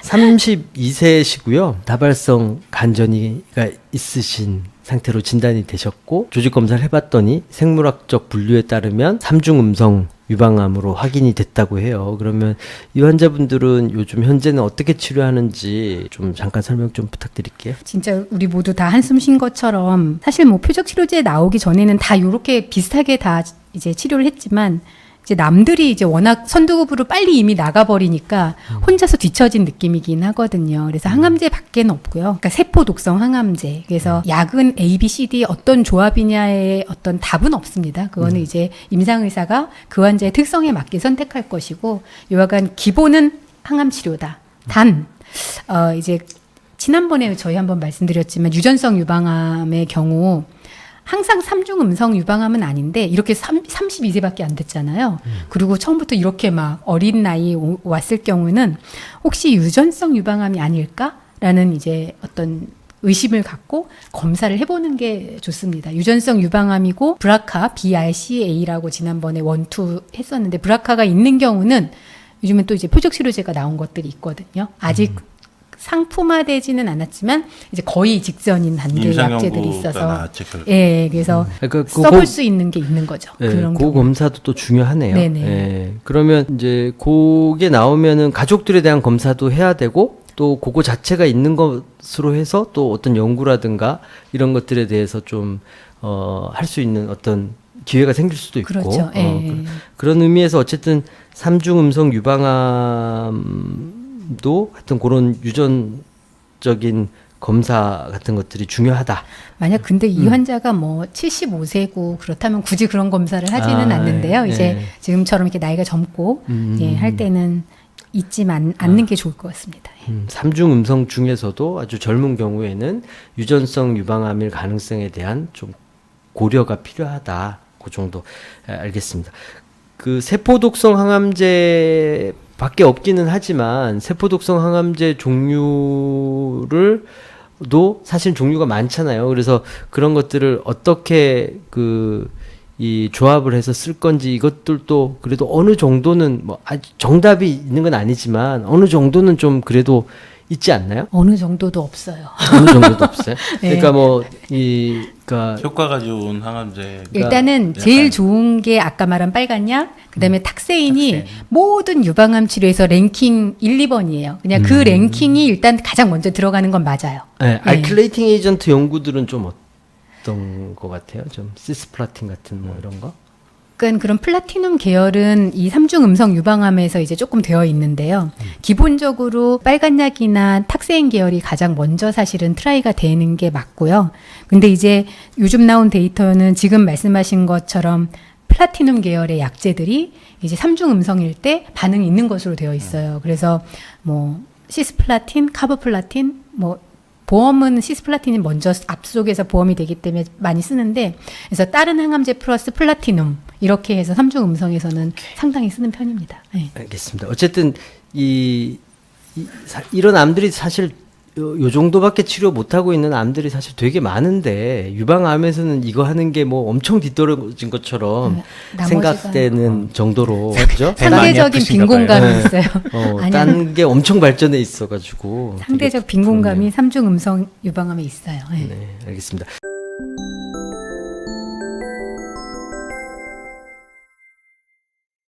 32세시고요. 다발성 간전이가 있으신 상태로 진단이 되셨고 조직 검사를 해봤더니 생물학적 분류에 따르면 3중 음성 유방암으로 확인이 됐다고 해요. 그러면 이 환자분들은 요즘 현재는 어떻게 치료하는지 좀 잠깐 설명 좀 부탁드릴게요. 진짜 우리 모두 다 한숨 쉰 것처럼 사실 뭐 표적 치료제 나오기 전에는 다 이렇게 비슷하게 다 이제 치료를 했지만 이제 남들이 이제 워낙 선두급으로 빨리 이미 나가버리니까 혼자서 뒤처진 느낌이긴 하거든요. 그래서 항암제 밖에는 없고요. 그러니까 세포 독성 항암제. 그래서 약은 A, B, C, D 어떤 조합이냐의 어떤 답은 없습니다. 그거는 이제 임상의사가 그 환자의 특성에 맞게 선택할 것이고, 요하간 기본은 항암 치료다. 단, 이제 지난번에 저희 한번 말씀드렸지만 유전성 유방암의 경우 항상 3중 음성 유방암은 아닌데 이렇게 32세밖에 안 됐잖아요. 그리고 처음부터 이렇게 막 어린 나이에 왔을 경우는 혹시 유전성 유방암이 아닐까라는 이제 어떤 의심을 갖고 검사를 해보는 게 좋습니다. 유전성 유방암이고 브라카, BRCA라고 지난번에 1, 2 했었는데 브라카가 있는 경우는 요즘은 또 이제 표적 치료제가 나온 것들이 있거든요. 아직 상품화되지는 않았지만 이제 거의 직전인 단계의 약제들이 있어서 예, 그래서 그러니까 써볼 수 있는 게 있는 거죠. 네, 그런 그 검사도 또 중요하네요. 네네. 네, 그러면 이제 그게 나오면은 가족들에 대한 검사도 해야 되고 또 그거 자체가 있는 것으로 해서 또 어떤 연구라든가 이런 것들에 대해서 좀 할 수 있는 어떤 기회가 생길 수도 있고 그렇죠. 예. 그런 의미에서 어쨌든 3중 음성 유방암 도 하여튼 그런 유전적인 검사 같은 것들이 중요하다. 만약 근데 이 환자가 뭐 75세고 그렇다면 굳이 그런 검사를 하지는 않는데요. 이제 지금처럼 이렇게 나이가 젊고 예, 할 때는 잊지 않는 게 좋을 것 같습니다. 예. 3중 음성 중에서도 아주 젊은 경우에는 유전성 유방암일 가능성에 대한 좀 고려가 필요하다. 그 정도 알겠습니다. 그 세포독성 항암제 밖에 없기는 하지만 세포독성 항암제 종류를 도 사실 종류가 많잖아요. 그래서 그런 것들을 어떻게 이 조합을 해서 쓸 건지 이것들도 그래도 어느 정도는 뭐 아주 정답이 있는 건 아니지만 어느 정도는 좀 그래도 있지 않나요? 어느 정도도 없어요. 어느 정도도 없어요. 네. 그러니까 그러니까 효과가 좋은 항암제. 일단은 제일 좋은 게 아까 말한 빨간약, 그다음에 탁세인이 모든 유방암 치료에서 랭킹 1, 2번이에요. 그냥 그 랭킹이 일단 가장 먼저 들어가는 건 맞아요. 네, 알킬레이팅 에이전트 연구들은 좀 어떤 것 같아요? 좀 시스플라틴 같은 뭐 이런 거? 그러니까 그런 플라티눔 계열은 이 3중 음성 유방암에서 이제 조금 되어 있는데요. 기본적으로 빨간약이나 탁세인 계열이 가장 먼저 사실은 트라이가 되는 게 맞고요. 근데 이제 요즘 나온 데이터는 지금 말씀하신 것처럼 플라티눔 계열의 약제들이 이제 3중 음성일 때 반응이 있는 것으로 되어 있어요. 그래서 뭐 시스플라틴, 카보플라틴, 뭐 보험은 시스플라틴이 먼저 앞속에서 보험이 되기 때문에 많이 쓰는데, 그래서 다른 항암제 플러스 플라티눔 이렇게 해서 3중 음성에서는 상당히 쓰는 편입니다. 네. 알겠습니다. 어쨌든 이런 암들이 사실 요 정도밖에 치료 못하고 있는 암들이 사실 되게 많은데 유방암에서는 이거 하는 게 뭐 엄청 뒤떨어진 것처럼 생각되는 정도로 그죠? 상대적인 빈곤감이 있어요. 딴 게 엄청 발전해 있어가지고 상대적 빈곤감이 3중 음성 유방암에 있어요. 네. 네, 알겠습니다.